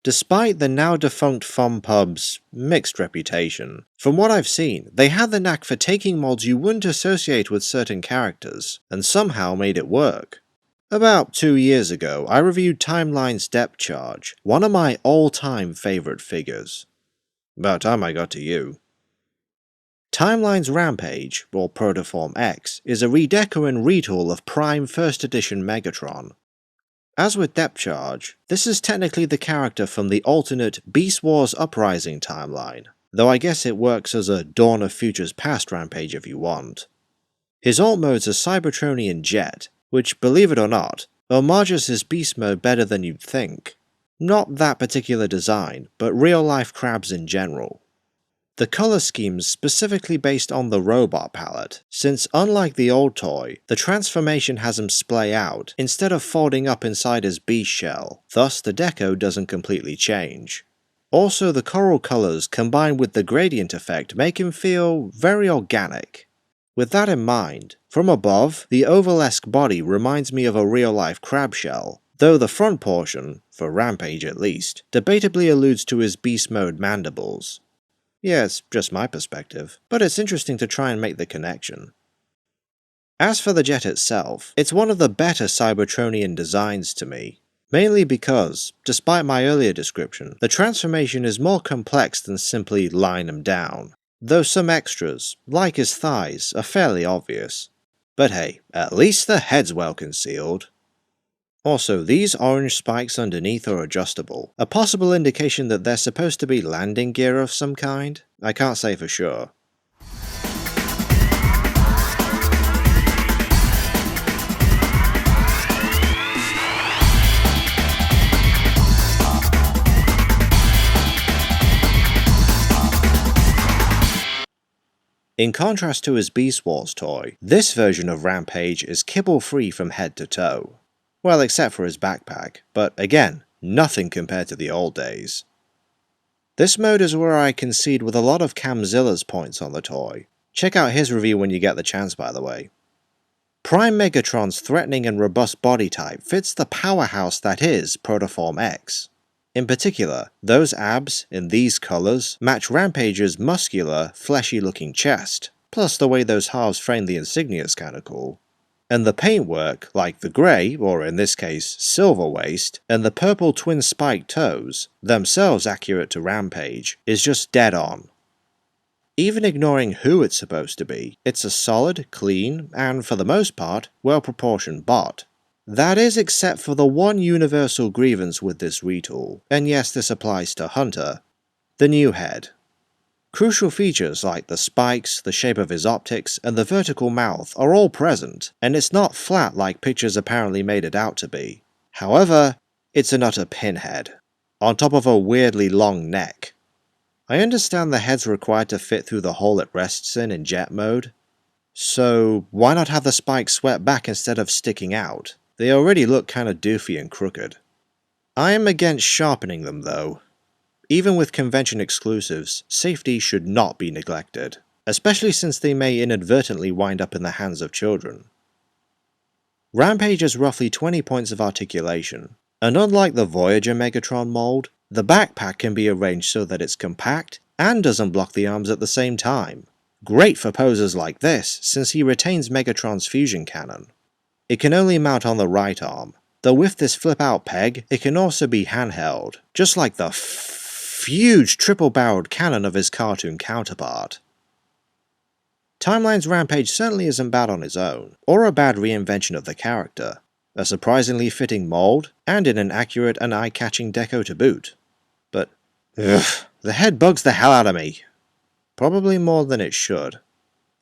Despite the now-defunct FOMPub's mixed reputation, from what I've seen, they had the knack for taking mods you wouldn't associate with certain characters, and somehow made it work. About 2 years ago, I reviewed Timeline's Depth Charge, one of my all-time favourite figures. About time I got to you. Timeline's Rampage, or Protoform X, is a redeco and retool of Prime 1st Edition Megatron. As with Depth Charge, this is technically the character from the alternate Beast Wars Uprising timeline, though I guess it works as a Dawn of Futures Past Rampage if you want. His alt mode's a Cybertronian jet, which, believe it or not, homages his beast mode better than you'd think. Not that particular design, but real-life crabs in general. The color scheme's specifically based on the robot palette, since unlike the old toy, the transformation has him splay out instead of folding up inside his beast shell, thus the deco doesn't completely change. Also, the coral colors combined with the gradient effect make him feel very organic. With that in mind, from above, the ovalesque body reminds me of a real-life crab shell, though the front portion, for Rampage at least, debatably alludes to his beast mode mandibles. Yeah, it's just my perspective, but it's interesting to try and make the connection. As for the jet itself, it's one of the better Cybertronian designs to me, mainly because, despite my earlier description, the transformation is more complex than simply line him down, though some extras, like his thighs, are fairly obvious. But hey, at least the head's well concealed. Also, these orange spikes underneath are adjustable, a possible indication that they're supposed to be landing gear of some kind. I can't say for sure. In contrast to his Beast Wars toy, this version of Rampage is kibble-free from head to toe. Well, except for his backpack, but again, nothing compared to the old days. This mode is where I concede with a lot of Camzilla's points on the toy. Check out his review when you get the chance, by the way. Prime Megatron's threatening and robust body type fits the powerhouse that is Protoform X. In particular, those abs, in these colors, match Rampage's muscular, fleshy-looking chest, plus the way those halves frame the insignia is kinda cool. And the paintwork, like the grey, or in this case, silver waist, and the purple twin spiked toes, themselves accurate to Rampage, is just dead on. Even ignoring who it's supposed to be, it's a solid, clean, and for the most part, well-proportioned bot. That is except for the one universal grievance with this retool, and yes, this applies to Hunter, the new head. Crucial features like the spikes, the shape of his optics, and the vertical mouth are all present, and it's not flat like pictures apparently made it out to be. However, it's an utter pinhead, on top of a weirdly long neck. I understand the head's required to fit through the hole it rests in jet mode, so why not have the spikes swept back instead of sticking out? They already look kinda doofy and crooked. I am against sharpening them though. Even with convention exclusives, safety should not be neglected, especially since they may inadvertently wind up in the hands of children. Rampage has roughly 20 points of articulation, and unlike the Voyager Megatron mold, the backpack can be arranged so that it's compact and doesn't block the arms at the same time. Great for posers like this, since he retains Megatron's fusion cannon. It can only mount on the right arm, though with this flip-out peg, it can also be handheld, just like the huge triple-barreled cannon of his cartoon counterpart. Timeline's Rampage certainly isn't bad on his own, or a bad reinvention of the character, a surprisingly fitting mold, and in an accurate and eye-catching deco to boot. But, the head bugs the hell out of me. Probably more than it should.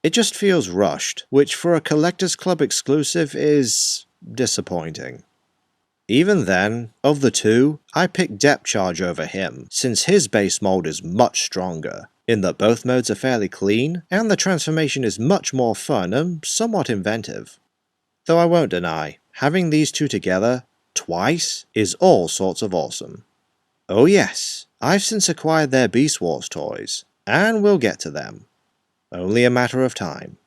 It just feels rushed, which for a Collectors Club exclusive is disappointing. Even then, of the two, I picked Depth Charge over him, since his base mold is much stronger, in that both modes are fairly clean, and the transformation is much more fun and somewhat inventive. Though I won't deny, having these two together, twice, is all sorts of awesome. Oh yes, I've since acquired their Beast Wars toys, and we'll get to them. Only a matter of time.